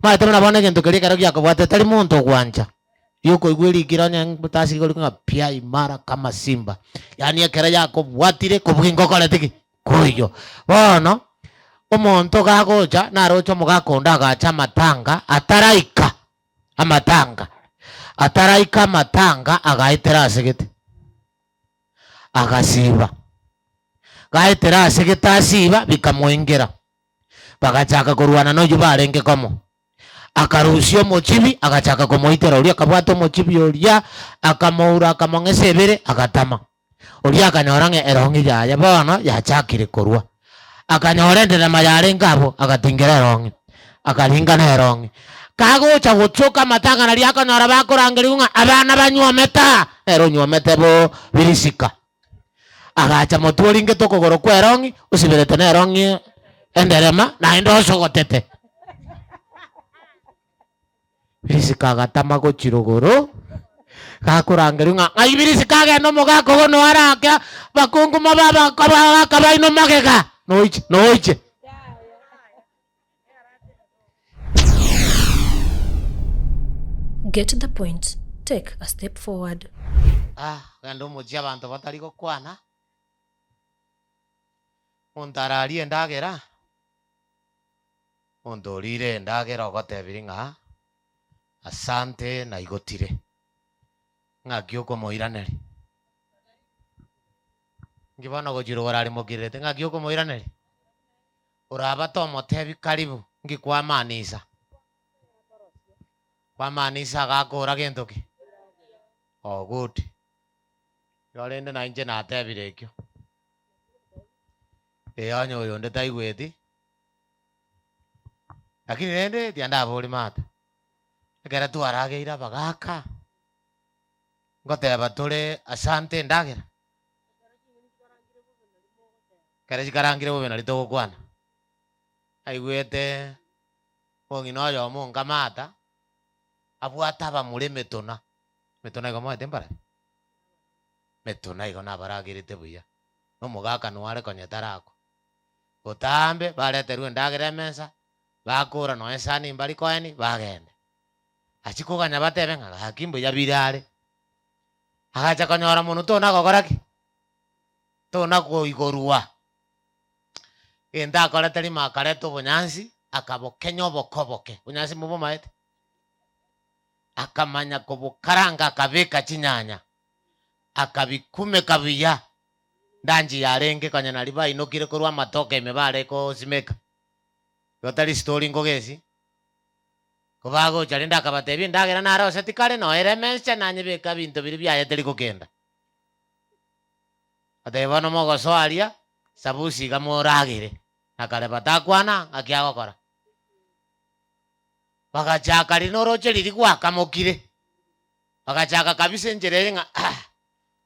Maite mnabona kintu kiri karo gya kubwate tari muntu gwanja. Yuko igwiri kiranya butasi goli nga pia imara kama simba. Yani ekera yako bwatire kubwingo kole tiki. Kuyo. Bono omuntu gagocha narocho mugakonda gacha matanga ataraika. Amatanga. Ataraika matanga agaitera asegete. Agasiba. Gaitera asegete asiba bikamwengera. Bagachaka kurwana no yubarenge komo. Akarusio mochibi agachaka kumuitera uria kabwato mochibi uria akamoura akamong'esebere agatama. Uria akanyorange erongi ya bono yachakire kurwa. Akanyorendera mayare ngabo agatingera erongi. Akalingana erongi. Kagocha guchoka matanga nari akanyora bakurangeri unga abana banywometa. Ero nywomete bo birisika. Agacha moturinge tokogoro kwa erongi usibirete na erongi enderema na endo sogotete. Birisika agatama gochirogoro. Kakurangeri unga birisika agenda mugakogo no araka bakungu mababa kabaino magega. Noiche. Get the point. Take a step forward. Gando mujia bantu batari gukwana. Ontarari endagera. Ondorire endagera ogotebiringa. Asante na igotire. Ngakio ko moiraneri. Ngibona gojirogora ari mokirete ngakio ko moiraneri. Uraba to motebi karibu ngikwa manisa. Kwa manisa gakora gentoki. Oh good. Yorende na inje na atebirekyo. Anyo yonde taigweti. Lakini rende tianda boli mata. Ekera tu arageira bagaka. Ngoteba tole asante ndagera. Kare chikarangire bobe nali to kwana. Aigwete ongino yo monga mata. Abwataba mure metona. Metona igo moete mbara. Metona igo nabaragirite buya. No mugaka no are konyetarako. Otambe bareteru endagera mensa. Bakura no esani mbali koeni bagende. Achikoganya batebe nga hakimbo ya birare. Agacha konyora munu tona gogoraki. Tona ko igorua. Enda koreteri makareto bunyansi akabokenyo bokoboke. Bunyansi mubo maete. Akamanya kubukaranga akabeka chinyanya. Akabikume kabiya. Ndanji yarenge kanya naliba inokire kurwa matoke mebare ko simeka. Yotari story ngogesi. Kubago charinda akabatebi ndagera naro setikare no eremense nanyebeka bintu biri bya yeteri kugenda. Atebano mogo soaria sabusi gamoragire. Nakale batakwana akiagokora. Bagachaka rinoroche riri gwakamokire. Bagachaka kabise njerenga.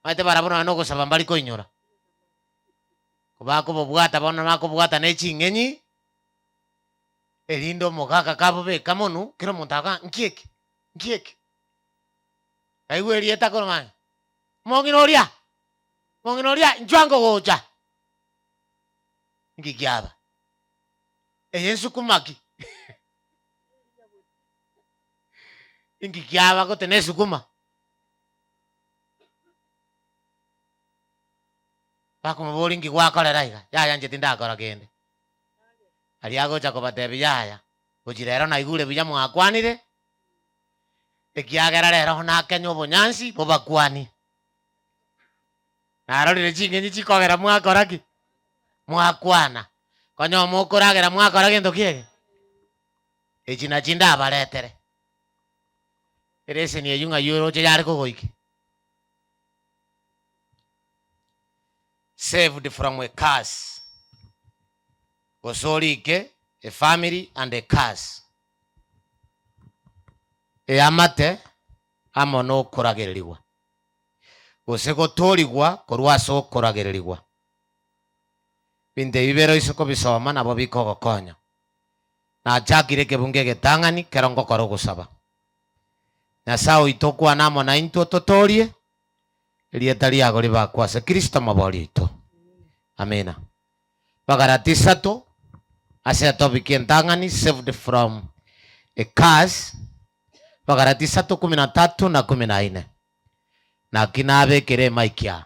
Maite barabona no gusaba mbali ko inyora. Kubako bobwata bona nako bwata nechingenyi. Elindo mogaka kabobe kamonu kiro montaka nkieke. Aiwe rieta kono Monginoria njwango gocha. Ngikiaba. Yesu kumaki. Ngikiaba ko tene sukuma. Bako maboli ngigwakora raiga. Yaya nje tindakora kende. Aliago chako batebi yaya. Ujirero na igure bija mwakwanire. Ekiagera rero na kenyo bonyansi bobakwani. Narorire chingenyi chikogera mwakoraki. Mwakwana. Konyo mokoragera mwakoraki ndokiege. Echina chinda baretere. Erese ni eyunga yoro che yare kogoiki. Saved from a curse. Gosorike, a family and a curse. Amate amono koragererigwa. Gosego torigwa korwaso koragererigwa. Binde ibero isoko bisoma nabo bikogo konya. Na chakire kebunge getangani kerongo koro gusaba. Na sao itokwa namo na into totorie. Elietaria gori bakwase Kristo mabori ito. Amena. Bagarati sato ase topic entangani saved from curse. Bagarati 3:13 na 14. Na kinabe kire maikia.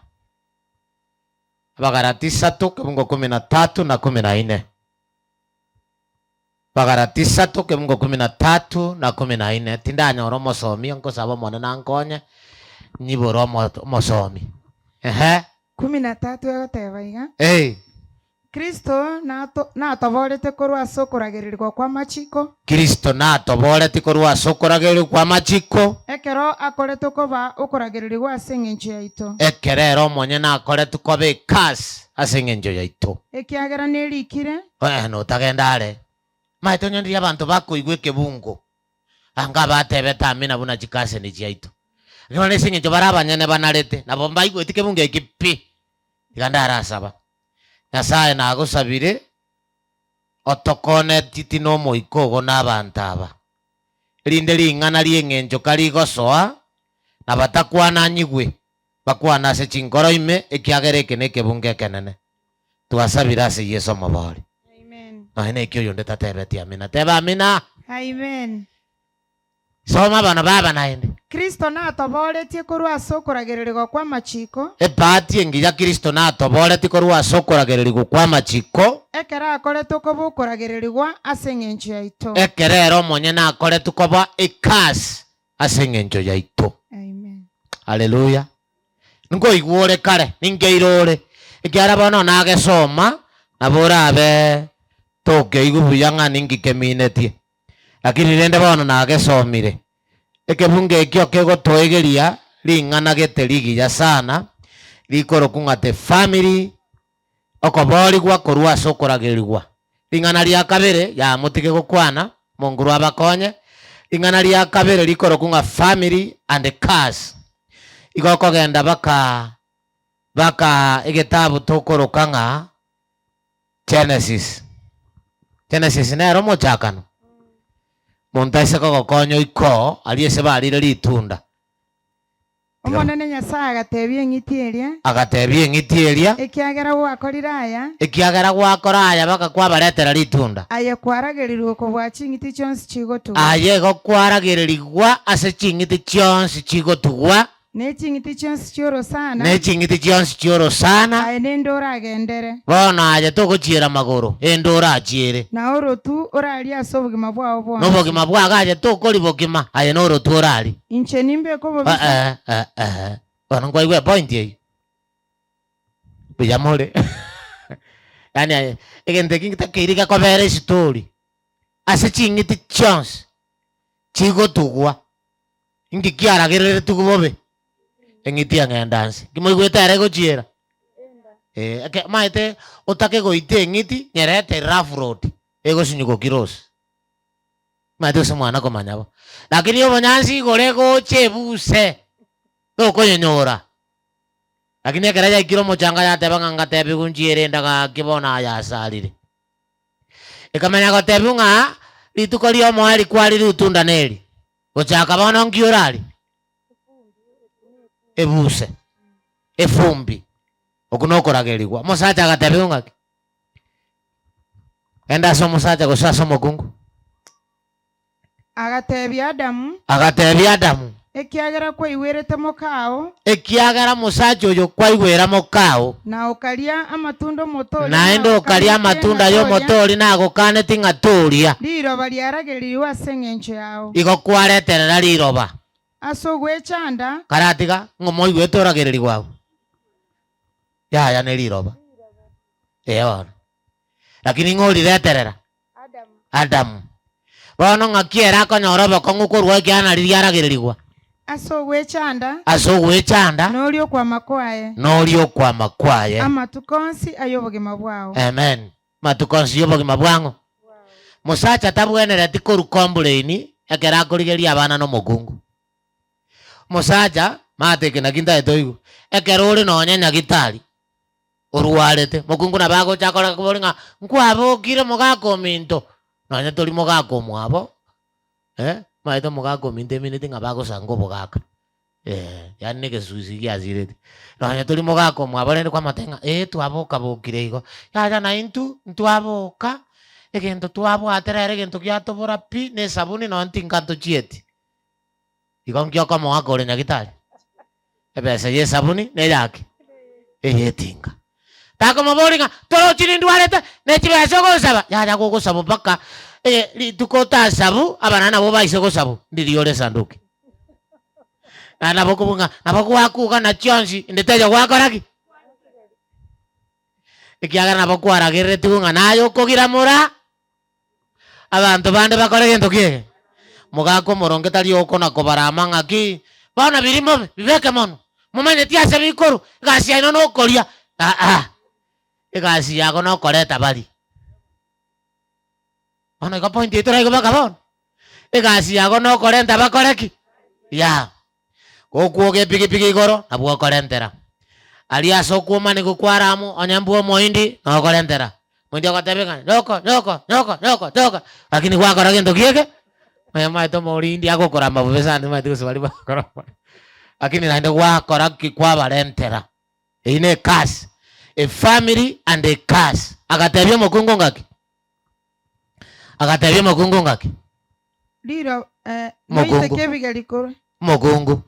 Bagarati 3:13 na 14. Bagarati 3:13 na 14. Tindanya oromo somi onko sabo mwana na nkonye. Niboro mosomi. 13 egotebaiga. Kristo natoborete korwa ase okoragereria kwa machiko. Kristo natoborete korwa ase okoragereria kwa machiko. Ekero akorete koba okoragereria ase eng'encho yaito. Ekerero omonye nakorete koba ekasi ase eng'encho yaito. Ekiagera nerikire. Notagenda are. Maito nyondiria abantu bakoigwa ekebungo. Anga batebete amina buna chikase ni chiaito. Ngona ase eng'encho bara abanyene banarete. Nabo mbaigwete ekebungo ekipi. Tiganda arasaba. Nyasaye nagosabire otokone titi no moikogo n'abantu aba. Rinde ring'ana rieng'encho karigosoa na batakwana nyigwe bakwana ase chinkoro ime ekiagera eke nekebunge ekenene. Twasabire ase Yesu omobori. Amen. Noene ekio yonde tatebeti amina. Teba amina. Amen. Soma bana baba naende. Kristo natoboretie korwa ase okoragereria kwa machiko. Ebati engiya Kristo natoboreti korwa ase okoragereria kwa machiko. Ekera akorete koba okoragereria ase eng'encho yaito. Ekerero omonye nakorete koba ekasi ase eng'encho yaito. Amen. Haleluya. Ngoigwore kare ningeirore. Ekiara bono nagesoma naborabe tokeigu buya ningikemineti. Lakini rende bono nagesomire. Ekebunge ekio kegotoegeria ring'ana geterigiya sana likoro kung'ate family okoborigwa korwa ase okoragerirwa. Ring'ana ria kabere ya mutige gokwana monguru abakonye. Ring'ana ria kabere likoro kung'a family and curse. Igokogenda baka egetabu tokoroka ng'a Genesis. Genesis nero mochakano. Montaise kogokonyo iko aliese barire litunda. Omonene Nyasaye agatebia eng'iti eria. Agatebia eng'iti eria. Ekiagera gwakorire aya. Ekiagera gwakora aya baka kwabaretera litunda. Aye kwaragereria okobwa ching'iti chionsi chigotugwa. Aye gokwaragererigwa ase ching'iti chionsi chigotugwa. Ne ching'iti chionsi chiorosana. Ne ching'iti chionsi chiorosana. Aye nende oragendere. Bono aye togochiera magoro ende orachiere. Na orotu orari ase obogima bwao bwonsi. Nobogima bwaga aye tokori bogima aye norotu orari. Inche nimbe kobobisa. Bono ngoigwe point eyo. Buyamore. Yani egente kingita keiriga kobere story. Ase ching'iti chionsi chigotugwa. Ingi kiaragerere tugubobe. Eng'iti ang'endansi. Kimoigwete are gochiera. Maete otake goite eng'iti nyerete rough road. Ego sinyugo kirosi. Maete ose mwana komanyabo. Lakini obo nyansi igore goche buse. Okonyonyora. Lakini ekera yaikiro mochanga yateba ng'a ngatebi gunchiere ndaga kibona yasalire. Ekamenya gotebi ng'a rituko rio moeri kwari rutunda neri. Gochaka bono ngiorari. Ebuse. Efumbi. Okunokoragerigwa. Mosacha agatebi ng'aki. Enda so mosacha gosasa mokungu. Agatebi Adamu. Agatebi Adamu. Ekiagera kwaiwerete mokao. Ekiagera mosacha oyo kwaigwera mokao. Na okaria amatunda motori. Naende okaria amatunda yo motori nagokane ting'atoria. Liroba liaragereria ase eng'encho yao. Igokwareterera liroba. Ase ogwechanda. Karatiga ng'omoigwete oragereria gwago. Yaya ne liroba. Eona. Lakini ng'orireterera. Adamu. Bono ng'akiera akonyora boko ng'okorwa ekiana riria aragererigwa. Ase ogwechanda. Ase ogwechanda. Nori okwama kwaye. Nori okwama kwaye. Amatukonsi ay'obogima bwao. Amen. Matukonsi y'obogima bwango. Mosacha tabwenereti koru kombureini ekera akorigeria abana n'omokungu. Mosacha matekena kintaetoigu ekera ori nonye nyagitari orwarete mokungu nabagochakora kubori ng'a nkwabokire mogaka ominto nonye tori mogaka omwabo maete mogaka ominto eminiti ng'a bagosanga obogaka yani negesusi giasirete nonye tori mogaka omwabo rende kwamate ng'a twaboka bokire igo yaya naintu ntwaboka egento twabwaterere egento giatobora pi ne sabuni no ntinganto chieti igonkio kama wako ore nyagitari ebese ye sabuni ne yake eyetinga tako maboringa toro chini ndwarete ne chibeso gosaba ya gogosaba paka litukota sabu abanana bo baise gosaba ndiriore sanduki ana bokubunga nabokwakuga na chionsi ndeteja gwakoraki ikiagana nabokwaragirire tigunga nayo kogira mura abantu bande bakore gento kiege mugako moronge tari okona kobarama ngaki bana birimo bibeke mono mumenye tiase bikuru gasi ino no koria igasi yago no koreta bali ona ka point itora igo bakabon igasi yago no korenta bakoreki ya okuoge pigi igoro nabwo korentera alia sokuma ni gukwaramu onyambuo moindi no korentera mundi akatebeka noko lakini gwakora gento kiege maya maito morindi agokora mabubesa ndi maito swali bakora lakini naende gwakora kikwa barentera ine kas a family and a curse akatebia mokungu ngaki Liro Mokungu. Moise kebiga likoro. mokungu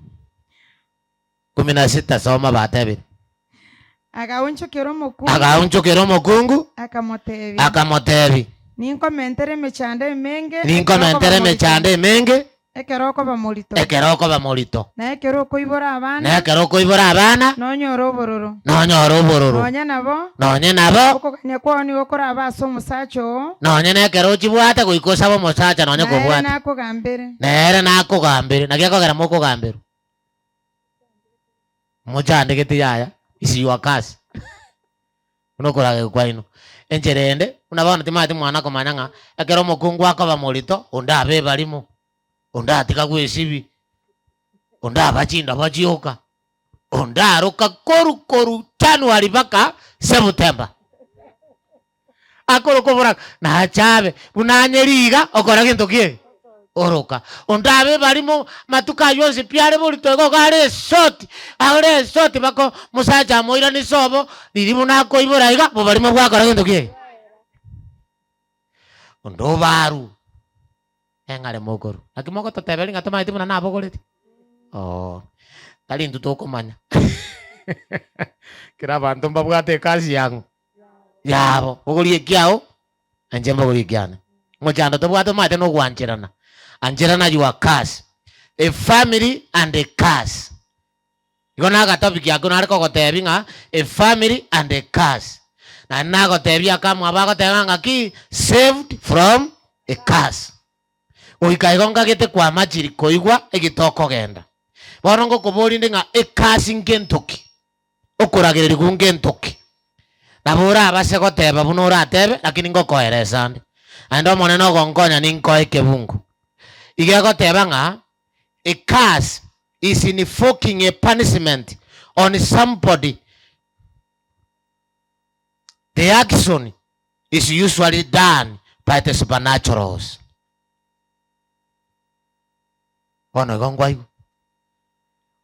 16 soma batebire Agaunchokero mokungu. agaunchokero mokungu Akamotebi. akamotebi Ninkomentere mechande menge. menge Ekeroko bamolito. ekeroko bamolito Na ekeroko ibora abana. nekeroko ibora abana Nonyoro bororo. nonyora obororo Nonye nabo. nabo Okokanya kwoni okora abaso musacho. nonye nekero chibwate goikosa bo mosacha nonye kobwate Nako gambere. nere nakogambire nagiakogera mokogambiro mochande geti yaya isi wakasi unokorage kwa ino encherende unabona timati mwana komanyanga ekero mokungu akoba molito undabe balimo undatika gwesibi undabachinda bachioka undaruka koru January paka September akoro kobora na chabe bunanyeriga okora gento kie oroka undabe balimo matuka yonse piare bolito go gare shoti bako musacha moira ni sobo lirimu nako iboraiga bo balimo gwakora gento kie undobaru engare mokoru akimoko totebeli ngatoma itimu na nabogoreti kali ntuto komanya kira bantu mbabwate kazi yangu yabo bogorie kiao anje bogorie kiana ngochando tobwato mate no gwancherana ancherana you curse a family and a curse igona ga topic yako na reko gotebi nga a family and a curse na nago tebi akamwa bago tebanga ki saved from a curse oikaigonga gete kwa machiri koigwa egitoko genda borongo koborinde nga a curse ngentoki okoragiriri kungentoki nabura abase goteba bunora atebe lakini ngokoeresa ndi ando moneno gonkonya ninko ekebungu ige goteba nga a curse is invoking a punishment on somebody. The action is usually done by the supernaturals. Ono gongwaigu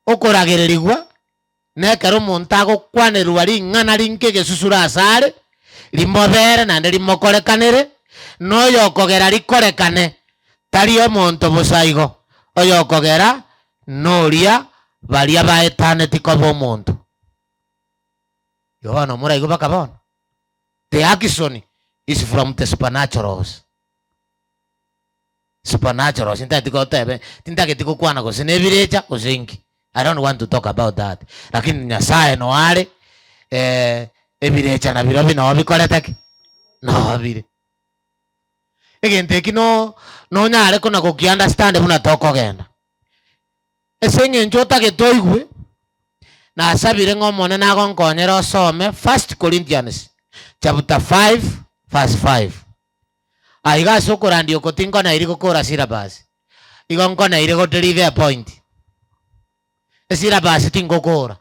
okoragirigwa nekero montago kwanerwa ringana rinke gesusura asare limobere nande limokorekanire noyo okogera likorekane tari omonto bosaigo oyo okogera noria baria baetaneti kobo omonto yohana muraigo bakabona. The action is from the supernaturals. Supernaturals. Tintakitiko kwana kose nebirecha kosengi. I don't want to talk about that. Lakini nyasaye no ale ebirecha na birobi no bikoletaki. No bire. Egente kino no nyale kona ko ki understand buna toko genda. Esenge njota ke toigwe na asabire ngomone na gonkonyera osome 1 Corinthians chapter 5 verse 5. Aiga sokora ndio kotingo na iriko kora syllabus. Igonko na iriko deliver point. Syllabus tingo kora.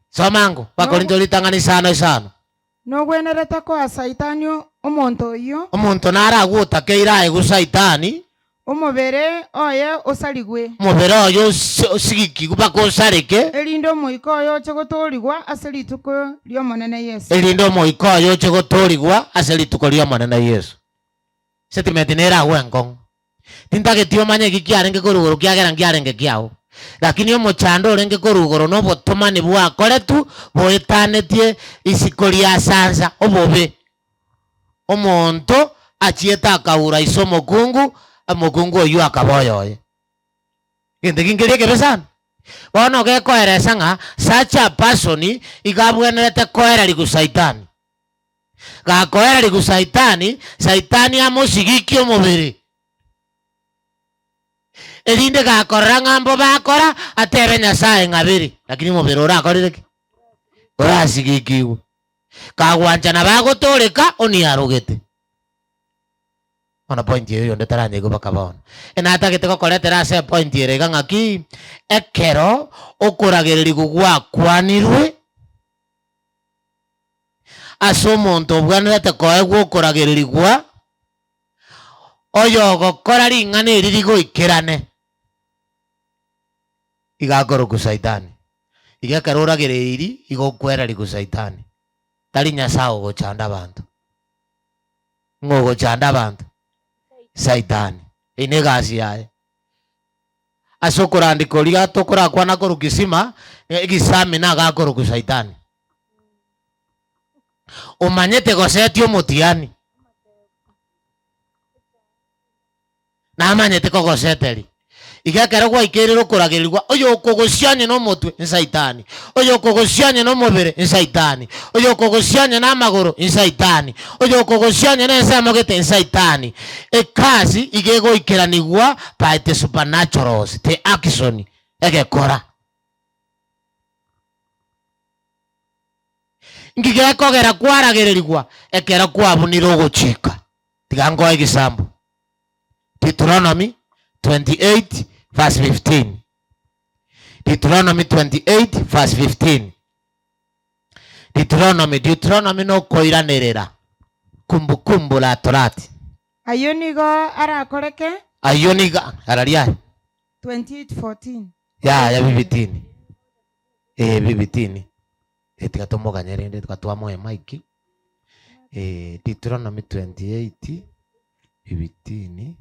Somango bakorinto litangani sano. No gwenereta ko asaitanio omonto iyo. Omonto nara guta keira egu saitani. omobere oye osaligwe omobere oyo osigikigwe mpaka osareke erinde omoika oyo oche gotorigwa ase rituko ria omonene Yesu erinde omoika oyo oche gotorigwa ase rituko ria omonene Yesu setimenti neragwa enkong'u tintageti omanye eki kiarenge korugoro kiagera nkiarenge kiao lakini omochando orenge korugoro nobotomani bwakoretu boetanetie isiko ria sansa obobe omonto achieta akaura iso omokungu oyo akaboyoye gente kingerie kebe sana bono gekoeresa ng'a such a person igabwenerete koereri gusaitani gakoereri gusaitani saitani amosigiki omobere erinde gakorera ng'ambo bakora atebe Nyasaye ng'abere lakini mobere orakorire ki orasigikiwe kagwanchana bagotoreka oniarogete ona point eyo yonde taranyego bakabona enatagete gokoretera ase point ere ng'aki ekero okoragereri gugwakwanirwe ase omonto obwanerete koegwa okoragereri gwa oyo ogokora ring'ana eri rigoikerane igakoroku saitani igekero oragereiri igokwereri gusaitani tari Nyasaye ogochanda abantu ng'ogochanda abantu saitani ine egasi yaye ase okorandika oria tokorakwana koruka isima egisami nagakoroku saitani omanyete gosetia omotiani namanyete kogoseteri igekero gwaikeirire okoragerirwa oyo okogosianye n'omotwe nsaitani oyo okogosianye n'omobere nsaitani oyo okogosianye n'amagoro nsaitani oyo okogosianye n'ensemogete nsaitani ekasi igegoikeranigwa by the supernaturals the action egekora ngigekogera kwaragererirwa ekero kwabunire ogochika tiga ngoe egisambu Deuteronomy 28 verse 15. Deuteronomy 28 verse 15. Deuteronomy no koiranerera kumbukumbu la Torati. ayo nigo arakoreke Ayo niga araria 28:14 ya bibitini bibitini etigatomoga nyerende tukatwamo emaiki Deuteronomy 28 bibitini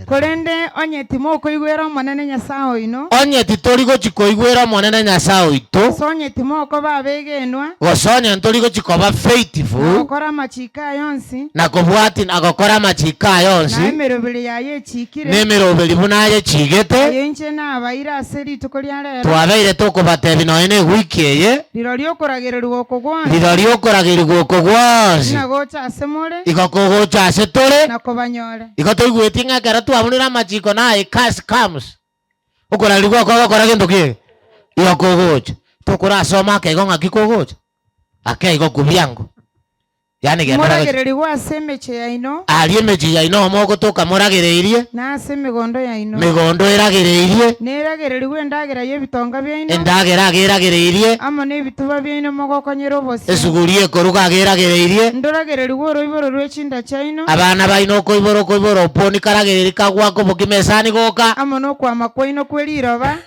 korende onyeti mokoigwera omonene Nyasaye oino onyeti tori gochikoigwera omonene Nyasaye oito sonyeti moko babegenwa gosonya ntori gochikoba faithful gokora amachika yonsi nakobwati agokora amachika yonsi na emerobere yaye echikire nemeroberi bunaye chigete ayo inche nabaire ase rituko ria rero twabeire tokobatebi noe na egwiki eye riro riokoragererwa oko gwonsi riro riokoragerirwa oko gwonsi nagocha ase more igokogocha ase tore nakobanyore igotoigweti ng'ekero twabunire amachiko naye cash comes okoragerirwa oko ogokora gento kie igokogocha tokorasoma akeigo ng'aki kogocha akeigo kubyango yani moragererwa ase emeche yaino ari emechi yaino omogotoka moragereirie na ase emigondo yaino migondo eragereirie neragererwa endagera y'ebitonga byaino endagera ageragereirie amo n'ebituba byaino mogokonyera obosi esuguri ekoruga ageragereirie ndoragererwa oroiboro rw'echinda chaino abana baino okoiboro oponi karagereri kagwako boki mesani goka amo nokwama kwaino kweriroba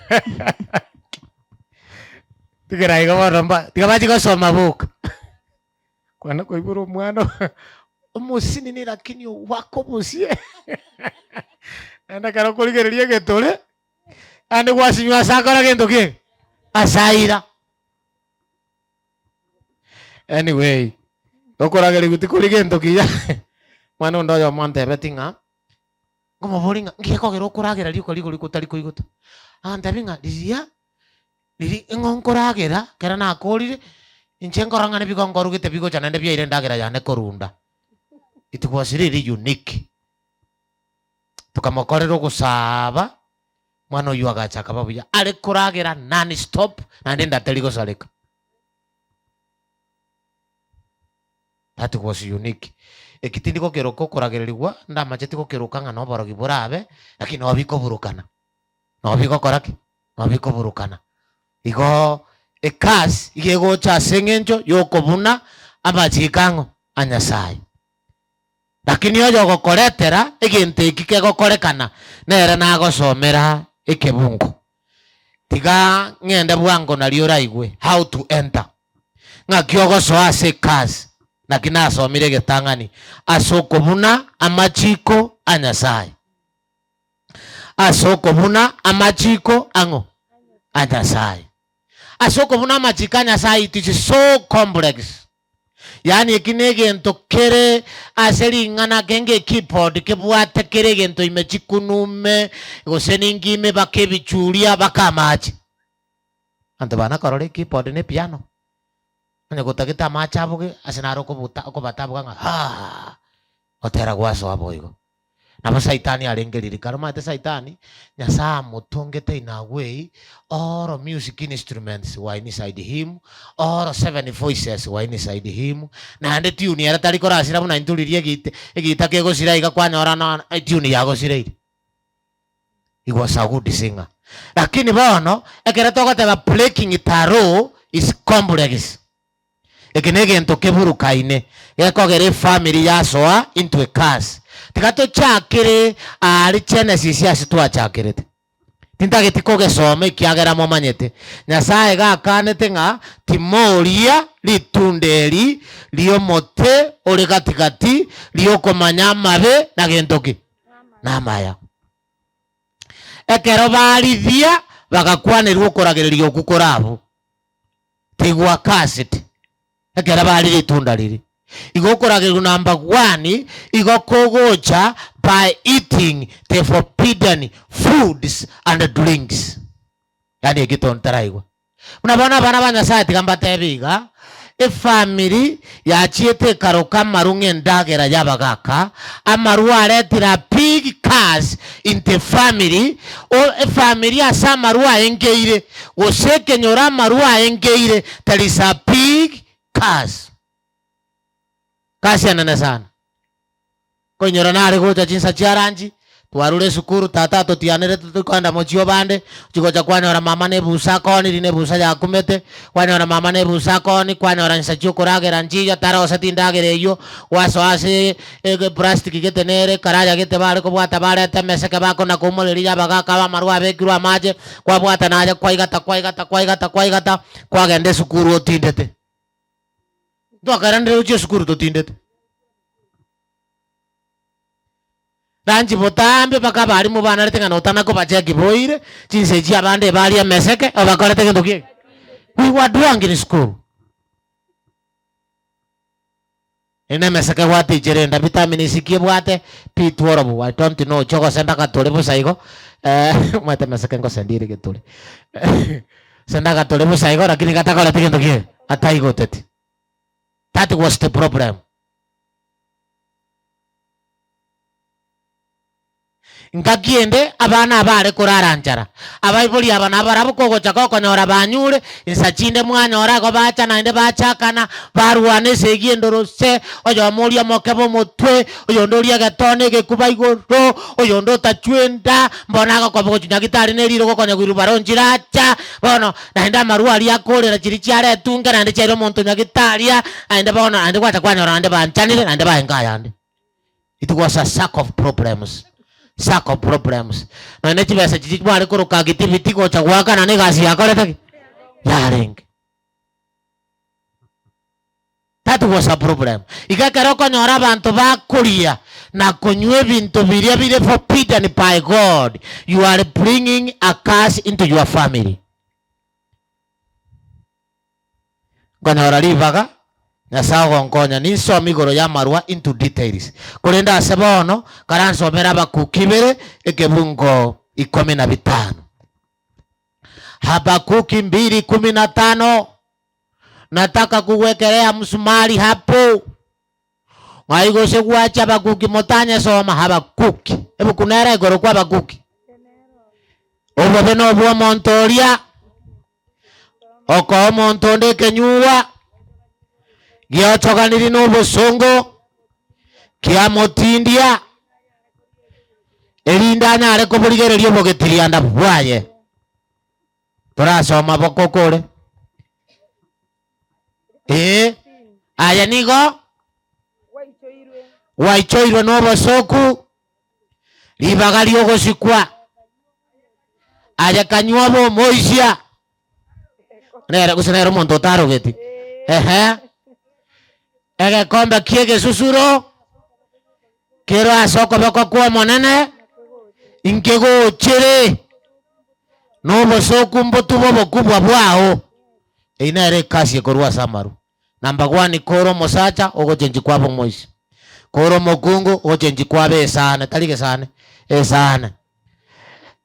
tigeraiga boromba tigabachi gosoma buka kwana koiboro omwana omosinini lakini wako busie enda karo korigereria getore ande gwasinywa asakora gento kie asaira anyway okorageri guti kuri gento kia mwana ondo yo monte betinga ngomo boringa ngikogera okoragera riko kutari kuiguta ande binga diria riri ngonkoragera kera na akorire inche nkorang'ane bigonkorugite bigochana nde byaire ndagera yane korunda it was really unique tukamokorera ogosaba mwana oyo agachaka babuya are koragera non stop nande ndatari gosareka that was unique ekitindi gokeroka okoragererigwa ndamacheti gokeroka ng'ana oborogi borabe lakini nobikoburukana nobikokoraki nobikoburukana igo ekasi igegocha ase eng'encho yokobuna amachikang'o a Nyasaye lakini oyo gokoretera egente ikike gokorekana nere nagosomera ekebungo tiga ngende bwango nario raigwe how to enter ng'aki ogosoa ase ekasi naki nasomire getang'ani ase okobuna amachiko a Nyasaye ase okobuna amachiko ang'o a Nyasaye ase okobuna amachiko a Nyasaye it is so complex. Yani ekine egento kere ase ring'ana kenge keyboard kebwate kere egento ime chikunume gose ningime bakebichuria bakamache anto bana korore keyboard ne piano anya gotagita machabuge ase naro okobatabuga ng'a ha otera gwaso aboigo nabo saitani arengeriri karomate saitani Nyasaye mutongete in a way all music instruments were inside him, all 7 voices were inside him, na ande tune era tari korasira buna inturirie egita kegosira iga kwanyora na tune yagosira iri. He was a good singer. Lakini bono ekere togoteba breaking taro is complex. Ekenege ntoke burukaine ekogere family yasoa into a curse. Tikato chakire ari Genesis yasi twachakirete tintageti kogesome kiagera momanyete Nyasaye gakanete ng'a timoria litunderi liomote ori gatigati liokomanya mabe na gentoki namaya ekero barithia bagakwanirwo koragererio gukorabo tigwa kasete ekero bari litunda riri igokorageru number 1 igokogocha by eating the forbidden foods and drinks. Yani egitontaraiwa unabona bana banyasaya tigambate biga e family yachiete karoka marunge ndagera yabagaka amaru aretira big cars in the family or a family asa maru aengeire goseke nyora maru aengeire there is a big cars. Kasi anana sana. Konyora nare gocha chinsa chiaranji. Tuarure sukuru tata totianere tukwanda mochio bande. Chikocha kwanyora mama ne busa koni rine busa ya kumete. Kwanyora mama ne busa koni kwanyora nsa chukurage ranjia tara osatindagere yo. Waso ase plastic getenere karaja gete bare ko bwata bare temeseke bako na kumoliria bagaka ba marwa bekirwa maje kwa bwata naja kwaigata kwagende sukuru otindete. Twakarandire uchi sukuru totindete. Ranji botambe baka bari mu bana rete ngana utana ko baje kiboire chinse ji abande bari ameseke abakorete ngendo kie. We were doing in school. Ene meseke wati jerenda vitamin sikie bwate pitworobu I don't know choko senda katole busaigo mate meseke ngo sendire ketole. Senda katole busaigo lakini kataka rete ngendo kie ataigo tete. That was the problem. Ngakiende abana abare kuraranjara. Abaibuli abana barabo kogocha kokonyora banyure insachinde mwanyora go bacha na inde bachakana baruane segiendorose oyo moria mokebo motwe oyo ndoria gatone gekuba igoro oyo ndo tachwenda mbona ko bogochunya gitari neriro gokonya gwiru baronjiracha bono na inde maruari akorera chiri chiare tunga na inde chero monto nyagitaria inde bono inde kwacha kwanyora inde banchanire inde baengaya inde. It was a sack of problems. Sack of problems. No ene chibesa chichibare koroka gitiviti gocha gwaka na negasi yakoreta yaring. That was a problem. Igakero konyora bantu bakuria na konywe bintu biria bire forbidden by God. You are bringing a curse into your family. Konyora livaga Nyasaye ngonya niso amigoro ya marwa into details. Kurenda asebono karanso mera bakukibere ekebungo 15. Habakuki 2:15. Nataka kuwekelea msumari hapo. Waigo segwacha Habakuki motanya soma Habakuki. Hebu kunera igoro kwa Habakuki. Obo beno bwo montoria. Oko montonde kenyuwa. Giochoganiri n'obosongo kia motindia erinda nare ko burigererio bogetiria bwaye turasoma bokokore aya nigo waichoirwe no bosoku ribaga riogosikwa aja kanywa bo moisia nera gusenera omonto otarogeti egekombe kia egesusuro kero ase okoboko kwa omonene inkegochire no obosoku mbotuba obokubwa bwao eyi nere ekasi ekorwa ase amaru. Number 1 koro omosacha ogochenchi kwabo moisi, koro omokungu ogochenchi kwabo esane tari gesane esane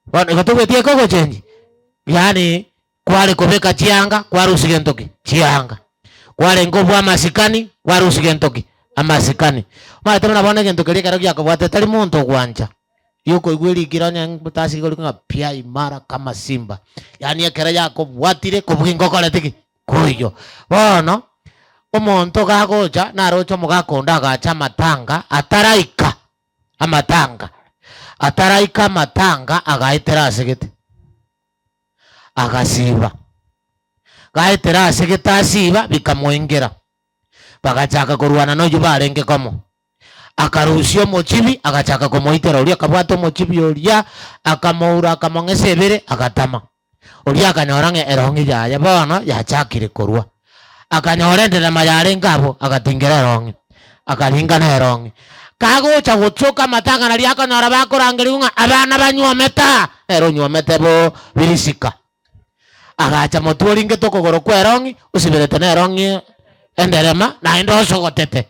bono igotogetie kogochenchi yani kware kobeka chianga kwarusiga entoki chianga kware ngobwa amasikani kwarusiga entoki amasikani maete muna bona gento keria kero giakobwate tari muntu gwanja yuko igwiri kironya mutasi gori nga pia imara kama simba yani ekera yakobwatire kobwingo koretiki kuyo bono omonto gagocha narocha mugakonda agacha matanga ataraika amatanga agaitera asegete agasiba gaitera asegete asiba bikamwengera bagachaka kurwana noyo barenge komo akarusio mochibi agachaka komoitera uria kabwato mochibi uria akamoura akamong'esebere agatama uria akanyorange erongi yaya bono yachakire kurwa akanyorendera mayare ngabo agatingera erongi akaringana erongi kagocha gutsuka matanga naria akanyora bakorangeriunga abana banywometa ero nywomete bo birisika agacha moturinge tokogoro kwa erongi usibirete na erongi enderema na endo sogotete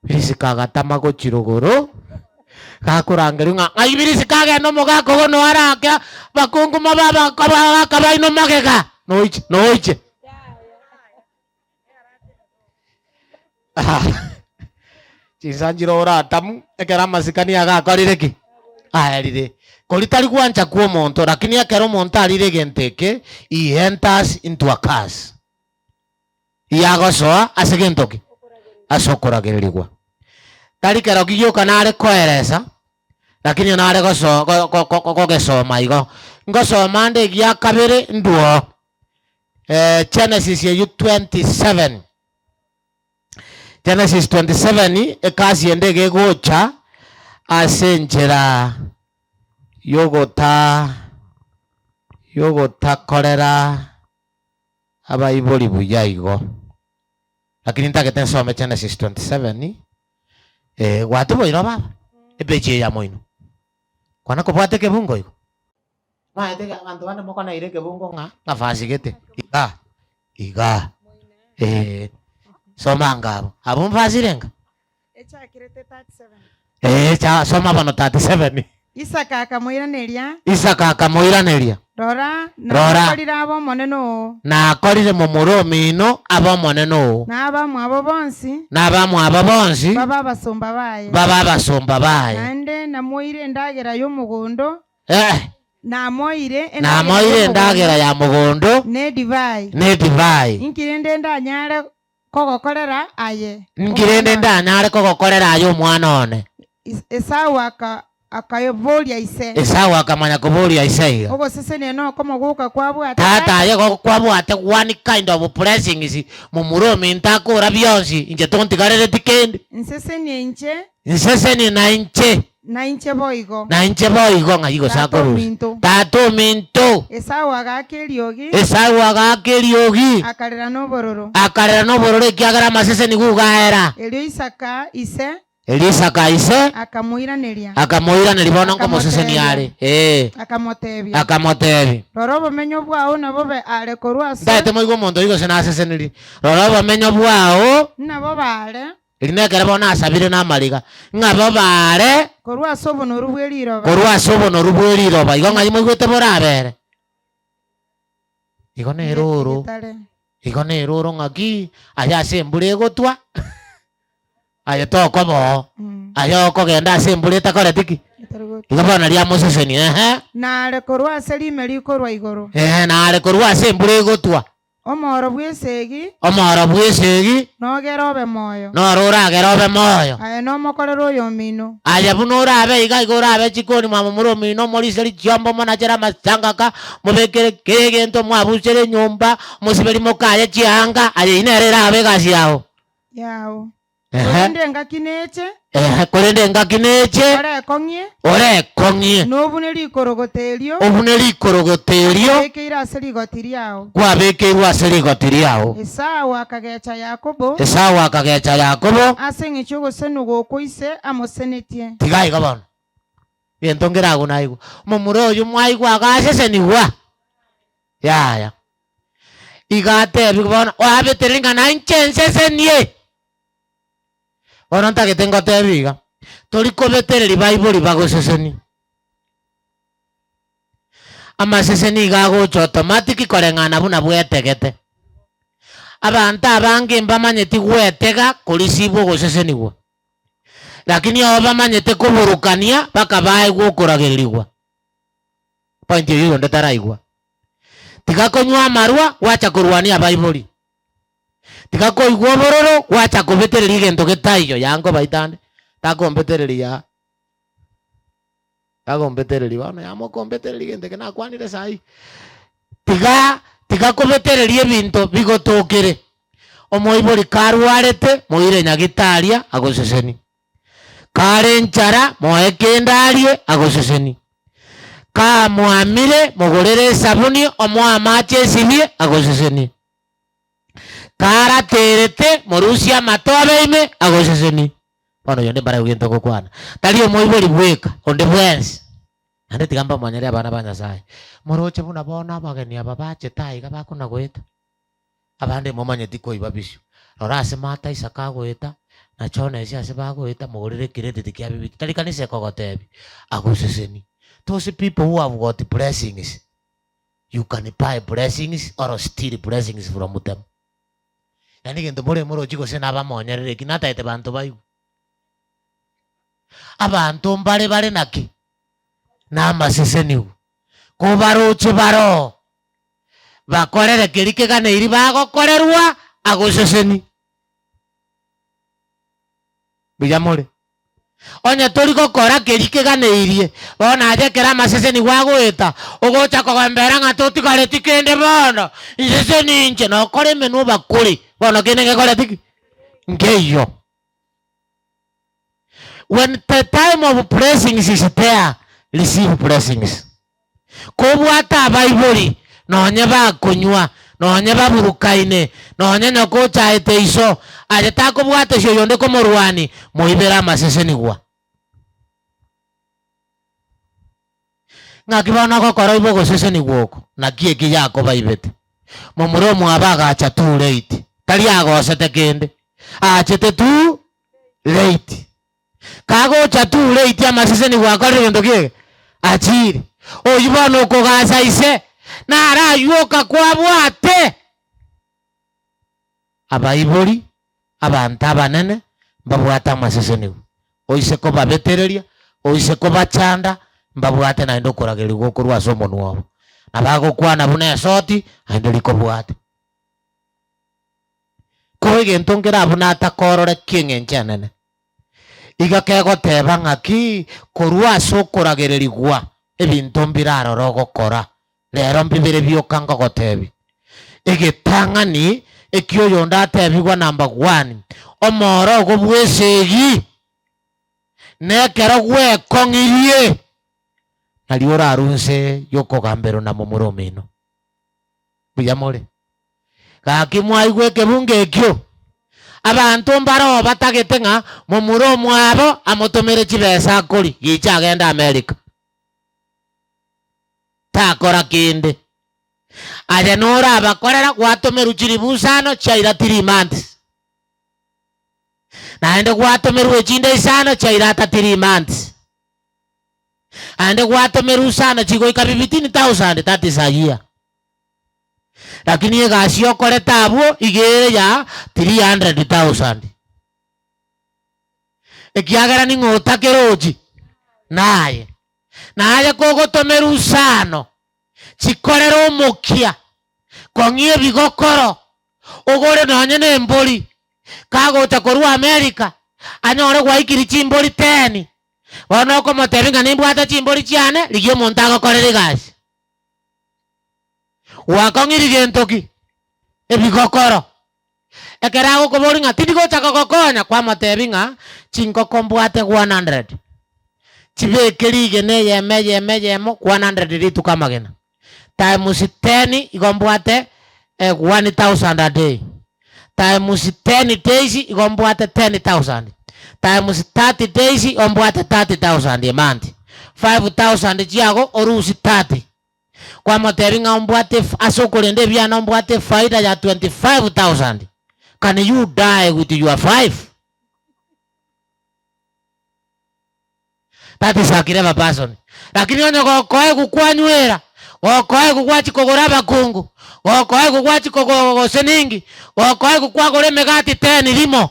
birisika agatama gochirogoro gakorangeriunga ngai birisika agenda mugakogono araka bakungu mababa kabaino magega noiche chisanjiro ora tamu ekera masikani agakorire ki aerire koritari kwancha kwa monto lakini akero monto arire genteke he enters into a curse yagosoa asegentoki asokoragerirwa tari kero giyoka nare koeresa lakini nare gogesoma igo ngosoma ndegi ya kabere nduo Genesis 27 Genesis 27 ekasi endege gocha asenjera yogota korera abaibori buyaigo lakini ntagete nsome Genesis 27 watu boiro baba ebeche ya moino kwana kobwate kebungo igo maete abantu bane moko na ire kebungo nga fasigete iga soma ngabo abumfazirenga echakirete 37 cha soma bano 37 Isaka akamoiraneria rora nakorira abo moneno na akorire mu muromino abo moneno n'abamwe abo bonsi baba basomba baye nande namoire endagera y'omugondo namoire endagera ya mugondo ne divai inkirende ndanyare kogokorera aye omwana one Esau akamanya kuboria ise ogo sese neno komo guka kwabwate tata ye kwabwate one kind of blessings mu muromi ntakora byonsi inje tontigarere tikende nsese ni na inche boigo ngayigo sakoro tato minto Esau agakiriogi akarera no bororo kiagara masese ni gugaera Elisaka ise akamuiraneria bono como seseni are akamotebi rorobo menyo bwao nabo be ale korwa ndate moigo mondo igo sena seseniri rorobo menyo bwao nabo bale irinekere bona asabire na mariga ngabo bale korwa sobo no rubweriro igo ngai moigwete borabere igo neroro ngaki aya sembure gotwa ayo toko bo ayo kogenda asembure takore tiki igo bona ria moseseni na ale korwa aserime likorwa igoro na ale korwa asembure gotwa omoro bwesegi nogerobe moyo ayo no mokorero yo mino aya bunora abe iga igora abe chikoni mwa muromi no moriseri chiombo mona chera masangaka mubekere kegento mwabusere nyumba musibeli mokaye chianga aye inerera abe gasi yao korende engaki neche korende engaki neche orekong'ie nobune rikorogoto erio obune rikorogoto erio abekeire ase rigoti riao kwabekeirwe ase rigoti riao. Esau akagecha Yakobo Esau akagecha Yakobo ase eng'echi ogosenugwa okwo ise amosenetie. tigai iga bono gento ngerago naigwa momura oyo mwaigwa agaseseniwa yaya igatebi bono oabetereri ng'a inche nsesenie bono ntagete ngotebi iga tori kobetereri baibori bagoseseni amaseseni iga agocha automatic koreng'ana buna bwetegete abanto abange mbamanyeti gwetega korisibwa ogoseseniwa lakini abo bamanyete kuburukania baka baigwa okuragererirwa pointi eyo nde taraigwa tiga konywa amarwa wacha kurwania baibori tiga koigwa obororo wacha kubetereri gento getaiyo yango baitande takombetereri ya takombetereri bono yamokombetereri gento kenakwanire sai tiga kubetereri ebinto bigotokere omoibori karwarete moire nyagitaria agoseseni kare nchara moe kendarie agoseseni ka mwamire mogorere sabuni omwamache esibie agoseseni kara terete morusia matobe ime agoseseni bono yonde bara ugento kokwana tari omoibori bweka onde bwensi ande tigamba mwanyere abana ba Nyasaye moroche buna bona abageni aba bache taiga bakuna gweta abande momanyeti koiba bisho rora ase mata isaka gweta na chona isi ase bagweta mogorere credit kia bibi tari kanise kogotebi agoseseni. Those people who have got blessings, you can buy blessings or steal blessings from them. Yani gento more moro chiko sena abamonyerere kinata ete bantu bayu abantu mbare naki na amaseseniu kubaroche baro bakorere kerike gane iri bagokorerwa agoseseni bijamore onya tori gokora kerike gane irie bona aje kera amaseseni gwagweta ogocha kogembera ng'a totigareti kende bono iseseni inche nokore menu bakuri bono kene gekoreti ngeyo. When the time of blessings is there, receive blessings. Kobwata baibori nonye bakunywa nonye baburukaine nonye nyokocha ete iso aje takobwata syo yonde komorwani moibera amaseseni gwa ngakibona gokora ibo goseseni gwoko na kieki yako baibete momuro mwabaga acha too late tari agosete kende achete too late kago cha too late amaseseni gwa kore gento kiege achiri oyibona okogasa ise na arayuoka kwabwate abaibori abantu abanene mbabwata amaseseni oise ko babetereria oise ko bachanda mbabwate na ndo koragerirwo kurwa somo nwabo nabagokwana buna esoti ande likobwate koige ntongera buna atakorore kingenchanene igakego teba ngaki kurwa sokoragerirwa ebintu mbiraro gokora lero mbibire byoka ngogotebi egitang'ani ekioyo ndatebigwa number 1 omoro gobwesegi nekero gwekong'irie nari orarunse yokogambero na momoromino buyamore gaki mwaigwe kebunge ekio abantu mbaro batagete ng'a momuro mwabo amotomere chibesa akori gicha agenda America takora kinde aje nora abakorera gwatomeru chiribusano chaira 3 months naende gwatomeru echinde isano chaira 3 months ande gwatomeru sana chigo ikabi 15,000 that is a year lakini egasi okore tabo igere ya 300,000 ekiagera ning'ota keroji naye kogotomeru sano chikorero omokia kong'ie bigokoro ogore nonye nembori kagocha korwa America anyore gwaikiri chimbori 10 bono okomotebi ng'a nimbwate chimbori chiane rigia omonto agokorera egasi wakong'iri gento ki ebigokoro ekera gukuburi nga tindi gochaka gokonya kwa matebi nga chinkoko mbwate 100 chibekeri ne yemo 100 ritu kamagena times 10 igombwate 1000 a day times 10 days igombwate 10,000 times 30 days igombwate 30,000 a month 5,000 chiago orusi 30 kwa matebi nga ombwate asokolende byana ombwate faida ya 25,000. Can you die with your 5? That is a clever person. Lakini onye gokoe kukwanywera, gokoe kukwachi kogora bakungu, gokoe kukwachi kogo seningi, gokoe kukwagore megati 10 limo.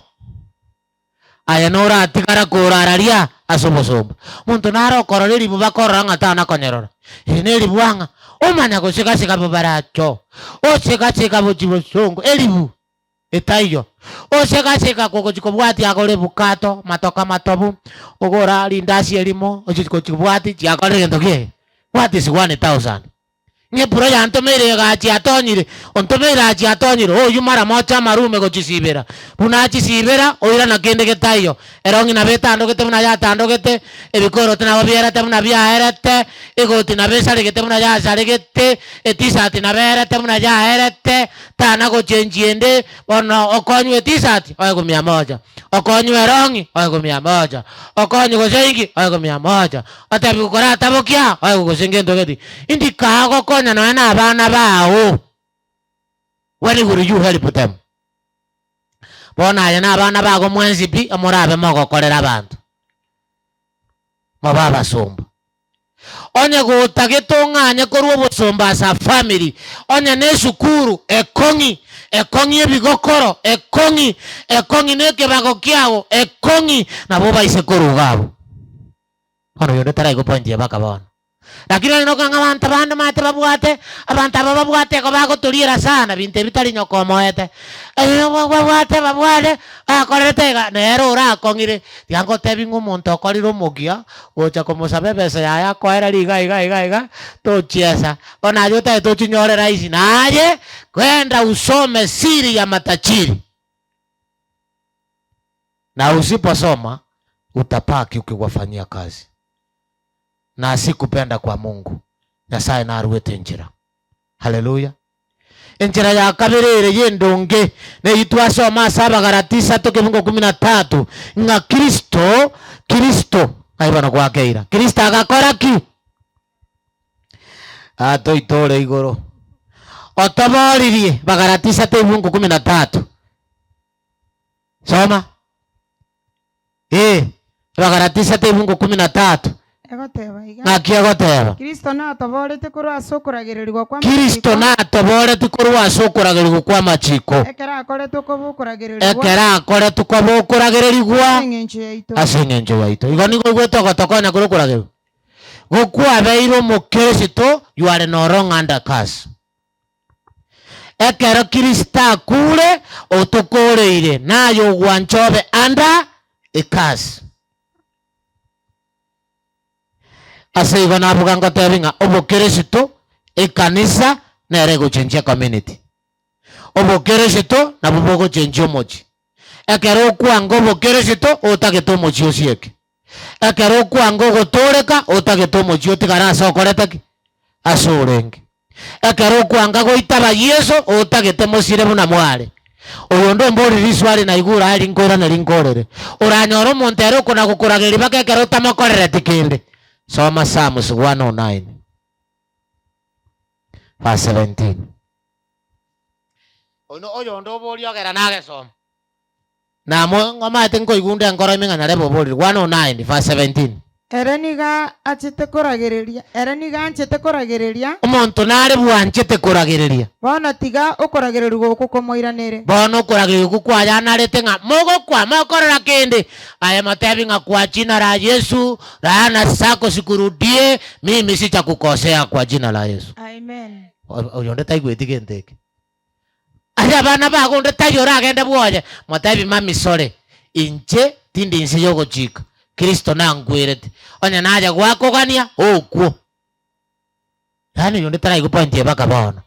Aya nora atikara korararia asobosobo. Muntu naro kororeri bubakora ngatana konyorora. Ineli buanga, omanya goshika babaracho. O shika bochibosongo elibu. Etaiyo oseka kokochikobwati agore bukato matoka matobu ogora lindasi elimo ochikochibwati chiagore gendokie what is 1,000 nye puro ya ntomere gachi atonyire ontomere gachi atonyire oyu mara mocha marume gochisibera buna chisibera oira na kende getaiyo erongi na betando gete buna ya tando gete ebikoro tena babiera te buna bia erete egoti na besare gete buna ya sare gete etisati na berete buna ya erete tana gochenjiende bono okonywe etisati oyo 100 okonywe erongi oyo 100 okonywe gosengi oyo 100 atabi gukora tabokia oyo gosenge ndogeti indi kago konya na abana bawo when will you help them bona ya na abana bago mwenzi bi amurabe mogokorera abantu mababa somba onye gutagitunganye kuri obusomba as a family onye ne shukuru ekongi ebigokoro ekongi neke bago kiago ekongi nabo baise kurugabo hano yone tara igoponje bakabona lakini no kanga abantu bandu mate babwate abantu babwate ko bagotulira sana binte bitali nyokomoete babwate akoretega nero ura kongire yango tebingu muntu okoriro mugia gocha komusabe pesa ya koera liga to chiesa ona yote to chinyore raisi naje kwenda usome siri ya matachiri na usiposoma utapaki ukiwafanyia kazi na sikupenda kwa Mungu Nyasaye na aruwete njira. Haleluya. Njira ya kabirire yendonge ne yitwasoma 7:9 toke Mungu 13 nga Kristo aibana kwa keira Kristo agakora ki ato itore igoro otaboririe bagaratisa te Mungu 13 soma bagaratisa te Mungu 13 egoteba iga nakia goteba Kristo na toborete kurwa sokuragirirwa kwa Kristo na toborete kurwa sokuragirirwa kwa machiko ekera akore tukobokuragirirwa asengenjo yaito igo nigo gwetogotokonya kurukuragirirwa gukwabeiro mukristo you are no wrong under curse ekero Kristo akure otukoreire nayo gwanchobe under a curse ase igo navuga ngotebinga obukristo ekanisa nere guchenjia community obukristo nabubo guchenjia omochi ekero kwanga obukristo otagete omochi osieke ekero kwanga gotoreka otagete omochi otigara ase okorete ase orenge ekero kwanga goitaba Yesu otagete mosire buna mware oyo ndo mbori riswari na igura ari nkora na rinkorere oranyora omonto ero kona gukuragira bakekero utamokorere tikinde soma Psalms 109 verse 17 oyo ndo bori ogera nage soma na mo ngomate nko igunde ngoro iminga na rebo bori 109 verse 17 ereniga anchete koragiriria omonto nare bwanchete koragiriria bono tiga okoragirirwa okukomoiranire bono okoragirirwa kukwaya narete nga mogo kwa mokorera kende aya matebi nga kwa jina la Yesu laana zako sikurudie mimi sitakukosea kwa jina la Yesu amen oyo ndeta igwetike nteke aya bana bago ndeta yora agende bwoje matebi mami sore inche tindi inse yogo chika Kristo na ngwirete onya naja gwako gania okuo yani yo ndetara igupointie baka bono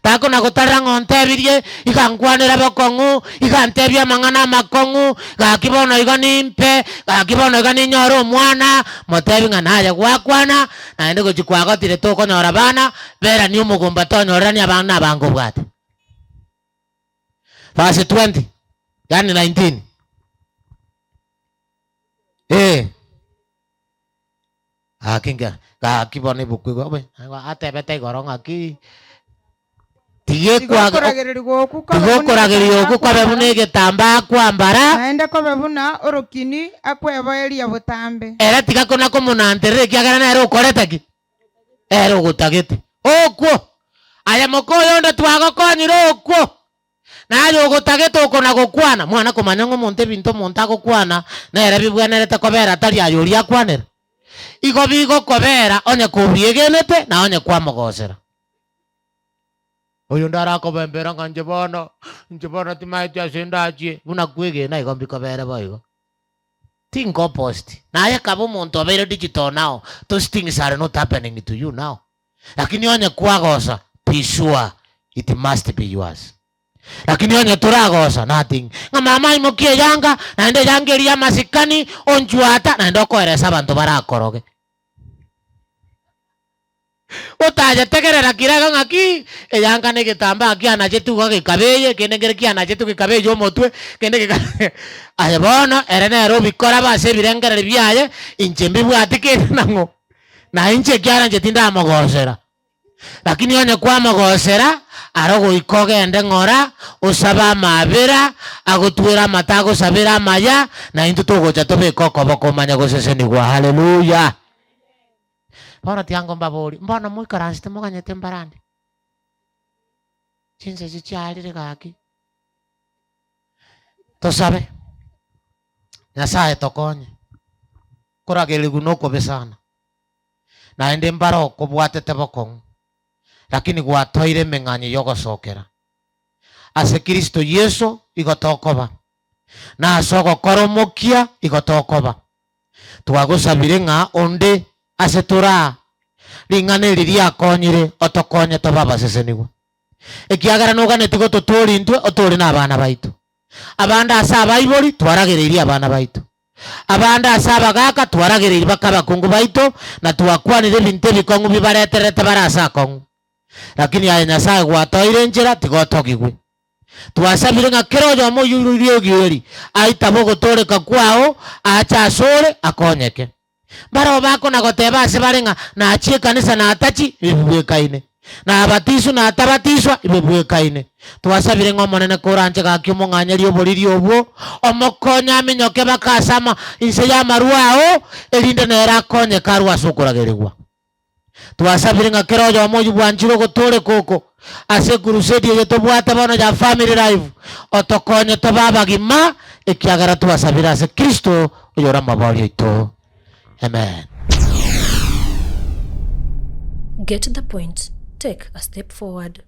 tako na gutara ngontebirie ikangwanira bakongu ikantebia mangana makongu gakibono iganimpe gakibono iganinyoru mwana motebi nganaje gwakwana na ende gochikwagotire tokonyora bana bera ni umugumba tonyorani abana bango bwate. Verse 20 yani 19 akinga gakibone bukwigo we atebete goronga ki tigokoragererio oku kwabe bune getamba kwambara naende kobe buna orokini akweboeria butambe era tigakona komunanterere kiagara nero ukorete ki ero gutagete okwo aya mokoyo ndo twagokonyire okwo nayo gutagete ukona gukwana mwana kumanya ngo monte binto monta gukwana nere bibwenerete kobera tari ayuri akwanera igo bigo kobera onye kubiegenete na onye kwamogosera oyo ndara kobembera nganje bono timaiti asendachi buna kwege na igo bikobere boigo think post na aya kabo monto abere digital now those things are not happening to you now lakini onye kwagosa be sure it must be yours. Lakini onye turagosa nothing nga mama imokie yanga naende yangeria masikani onjuata naende okoeresa bantu barakoroge utaje tegerera kiraga ngaki eyanga ne gitamba kiana chetu ga gikabeye kende ngere kiana chetu gikabeye omotwe kende aye bono erene ro bikora base birengere byaye inchembi bwatike nango na inche kiara nchetinda amogosera lakini onye kwa amogosera arogo ikogende ngora usaba mabira agutwira matago sabira maya na into togocha tobe kokoboko manya goseseni gwa haleluya. Bora tiango mbabori mbona muikaranste muganyete mbarande chinse chichali gaki to sabe Nyasaye tokonye kurageli gunoko besana na ende mbaro kobwatete bokong lakini gwatoire meng'anyi yogosokera ase Kristo Yesu igotokoba na asogokoromokia igotokoba twagusabire ng'a onde ase tura ling'ane liria akonyire otokonye tobaba sesenigwa ekiagara nogane tigo totorindwe otori na abana baitu abanda ase abaibori twaragereirie abana baitu abanda ase abagaka twaragereirie bakabakungu baitu na twakwanire ebinto ebikongu bibareterete barase akongu lakini aye Nyasaye gwatoire njira tigotogigwe twasabire ng'a kero yomo yuririe ogieri aita bogotoreka kwao acha asore akonyeke baro bako na goteba ase barenga na achie kanisa na atachi ibwekaine na abatisu na atabatiswa ibwekaine twasabire ng'o monene koranje gaki omong'anyeri oboriri obwo omokonya minyoke bakasama inse ya maruao erinde nera konye karwa sokurageregwa twasabire ng'a kero yomo yubwanchiro gotore koko ase crusade ye tobwate bono ya family life otokonye tobabagima ekiagara twasabire ase Kristo oyora mabari ito. Amen. Get the point. Take a step forward.